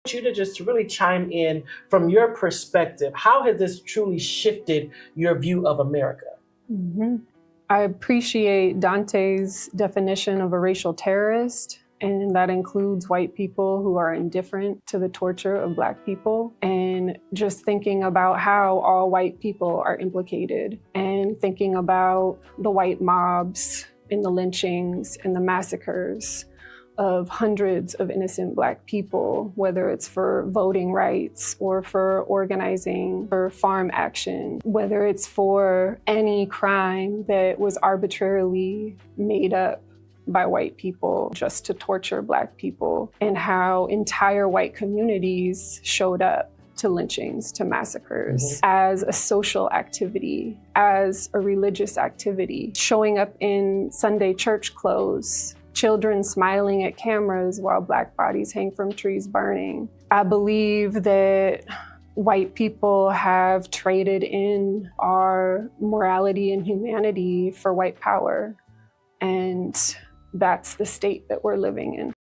You to just really chime in from your perspective. How has this truly shifted your view of America? I appreciate Dante's definition of a racial terrorist, and that includes white people who are indifferent to the torture of Black people, and just thinking about how all white people are implicated, and thinking about the white mobs and the lynchings and the massacres of hundreds of innocent Black people, whether it's for voting rights or for organizing for farm action, whether it's for any crime that was arbitrarily made up by white people just to torture Black people, and how entire white communities showed up to lynchings, to massacres, as a social activity, as a religious activity, showing up in Sunday church clothes, children smiling at cameras while Black bodies hang from trees burning. I believe that white people have traded in our morality and humanity for white power, and that's the state that we're living in.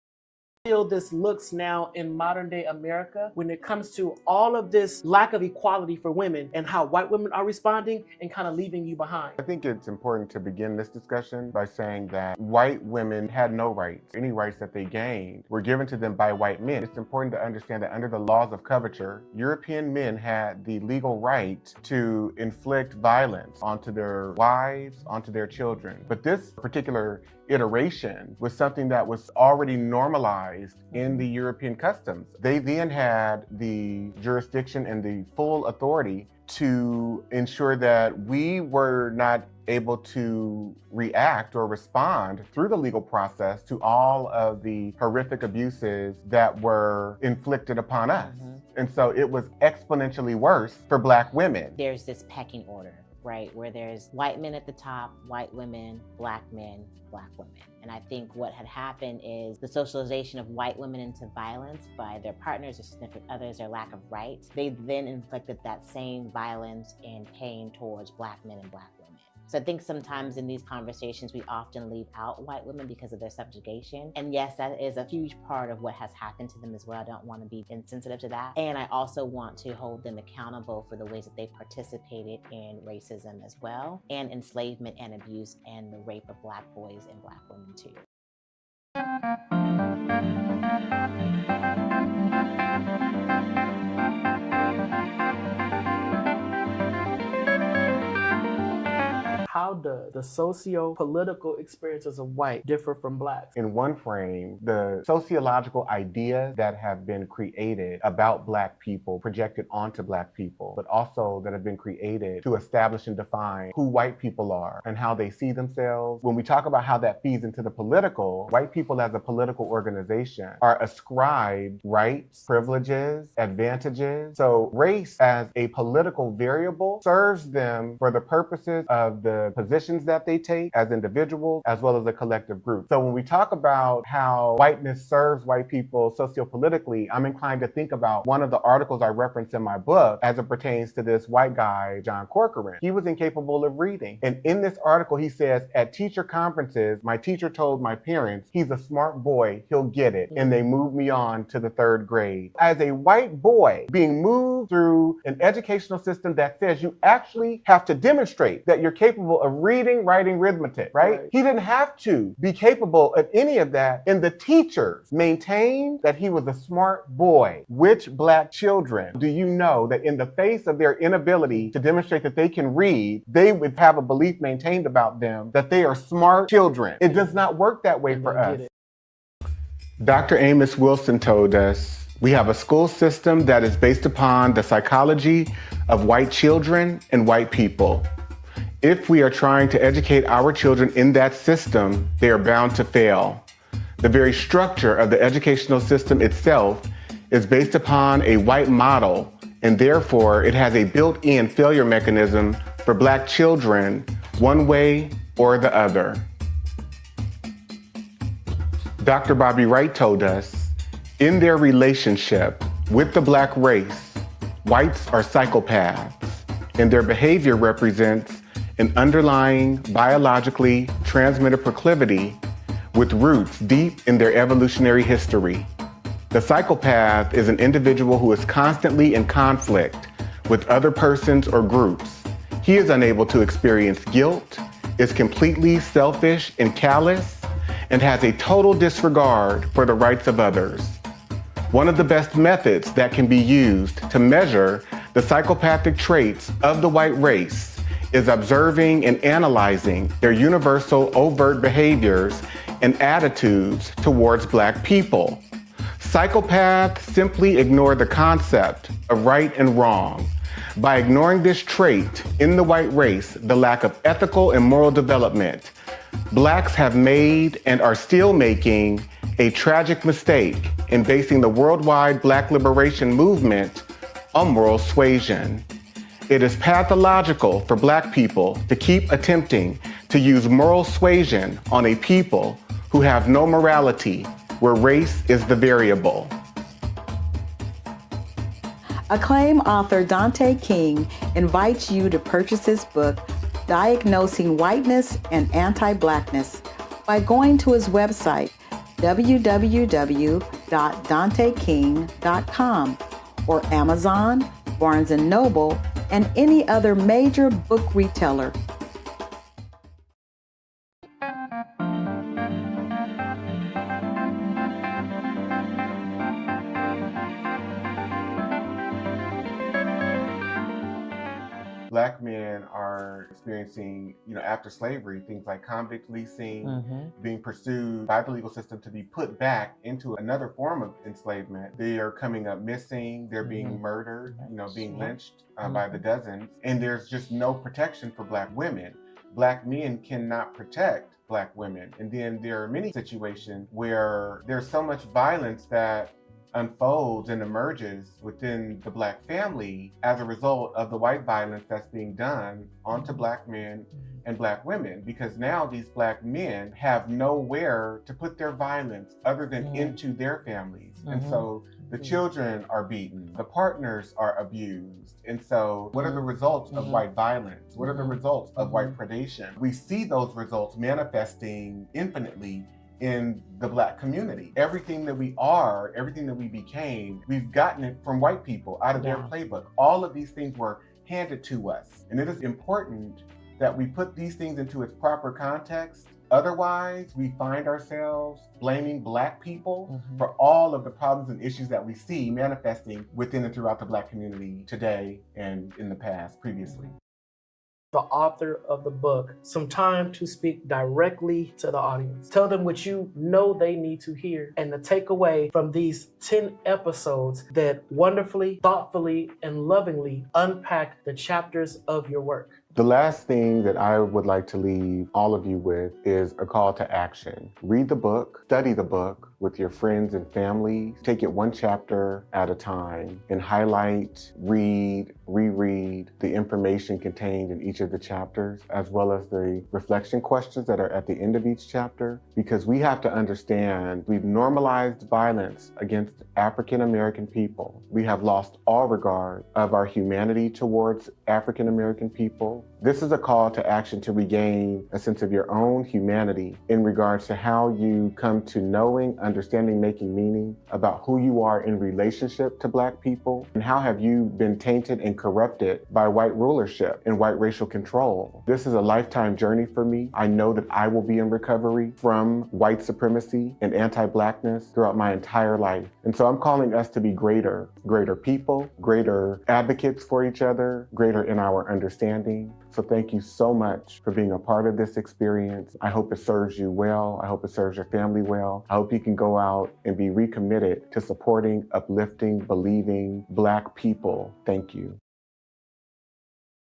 Feel this looks now in modern day America when it comes to all of this lack of equality for women and how white women are responding and kind of leaving you behind? I think it's important to begin this discussion by saying that white women had no rights. Any rights that they gained were given to them by white men. It's important to understand that under the laws of coverture, European men had the legal right to inflict violence onto their wives, onto their children. But this particular iteration was something that was already normalized in the European customs. They then had the jurisdiction and the full authority to ensure that we were not able to react or respond through the legal process to all of the horrific abuses that were inflicted upon us. And so it was exponentially worse for Black women. There's this pecking order, right, where there's white men at the top, white women, Black men, Black women. And I think what had happened is the socialization of white women into violence by their partners or significant others, their lack of rights. They then inflicted that same violence and pain towards Black men and Black women. So I think sometimes in these conversations, we often leave out white women because of their subjugation. And yes, that is a huge part of what has happened to them as well. I don't want to be insensitive to that. And I also want to hold them accountable for the ways that they participated in racism as well, and enslavement and abuse and the rape of Black boys and Black women too. How does the socio-political experiences of white differ from Blacks? In one frame, the sociological ideas that have been created about Black people, projected onto Black people, but also that have been created to establish and define who white people are and how they see themselves. When we talk about how that feeds into the political, white people as a political organization are ascribed rights, privileges, advantages. So race as a political variable serves them for the purposes of the positions that they take as individuals, as well as a collective group. So when we talk about how whiteness serves white people sociopolitically, I'm inclined to think about one of the articles I referenced in my book as it pertains to this white guy, John Corcoran. He was incapable of reading. And in this article, he says, at teacher conferences, my teacher told my parents, he's a smart boy, he'll get it. And they moved me on to the 3rd grade. As a white boy being moved through an educational system that says you actually have to demonstrate that you're capable of reading, writing, arithmetic, right? He didn't have to be capable of any of that. And the teachers maintained that he was a smart boy. Which Black children do you know that in the face of their inability to demonstrate that they can read, they would have a belief maintained about them that they are smart children? It does not work that way for us. Dr. Amos Wilson told us, we have a school system that is based upon the psychology of white children and white people. If we are trying to educate our children in that system, they are bound to fail. The very structure of the educational system itself is based upon a white model, and therefore it has a built-in failure mechanism for Black children, one way or the other. Dr. Bobby Wright told us, in their relationship with the Black race, whites are psychopaths, and their behavior represents an underlying biologically transmitted proclivity with roots deep in their evolutionary history. The psychopath is an individual who is constantly in conflict with other persons or groups. He is unable to experience guilt, is completely selfish and callous, and has a total disregard for the rights of others. One of the best methods that can be used to measure the psychopathic traits of the white race is observing and analyzing their universal overt behaviors and attitudes towards Black people. Psychopaths simply ignore the concept of right and wrong. By ignoring this trait in the white race, the lack of ethical and moral development, Blacks have made and are still making a tragic mistake in basing the worldwide Black liberation movement on moral suasion. It is pathological for Black people to keep attempting to use moral suasion on a people who have no morality, where race is the variable. Acclaimed author Dante King invites you to purchase his book, Diagnosing Whiteness and Anti-Blackness, by going to his website, www.danteking.com, or Amazon, Barnes & Noble, and any other major book retailer. Black men are experiencing, after slavery, things like convict leasing, being pursued by the legal system to be put back into another form of enslavement. They are coming up missing, they're being murdered, being lynched by the dozens, and there's just no protection for Black women. Black men cannot protect Black women. And then there are many situations where there's so much violence that unfolds and emerges within the Black family as a result of the white violence that's being done onto Black men and Black women, because now these Black men have nowhere to put their violence other than into their families. And so the children are beaten, the partners are abused. And so what are the results of white violence? What are the results of white predation? We see those results manifesting infinitely in the Black community. Everything that we are, everything that we became, we've gotten it from white people out of their playbook. All of these things were handed to us. And it is important that we put these things into its proper context. Otherwise, we find ourselves blaming Black people for all of the problems and issues that we see manifesting within and throughout the Black community today and in the past, previously. The author of the book some time to speak directly to the audience. Tell them what you know they need to hear, and the takeaway from these 10 episodes that wonderfully, thoughtfully, and lovingly unpack the chapters of your work. The last thing that I would like to leave all of you with is a call to action. Read the book, study the book with your friends and family. Take it one chapter at a time and highlight, read, reread the information contained in each of the chapters, as well as the reflection questions that are at the end of each chapter, because we have to understand we've normalized violence against African American people. We have lost all regard of our humanity towards African American people. This is a call to action to regain a sense of your own humanity in regards to how you come to knowing, understanding, making meaning about who you are in relationship to Black people, and how have you been tainted and corrupted by white rulership and white racial control. This is a lifetime journey for me. I know that I will be in recovery from white supremacy and anti-Blackness throughout my entire life. And so I'm calling us to be greater people, greater advocates for each other, greater in our understanding. So thank you so much for being a part of this experience. I hope it serves you well. I hope it serves your family well. I hope you can go out and be recommitted to supporting, uplifting, believing Black people. Thank you.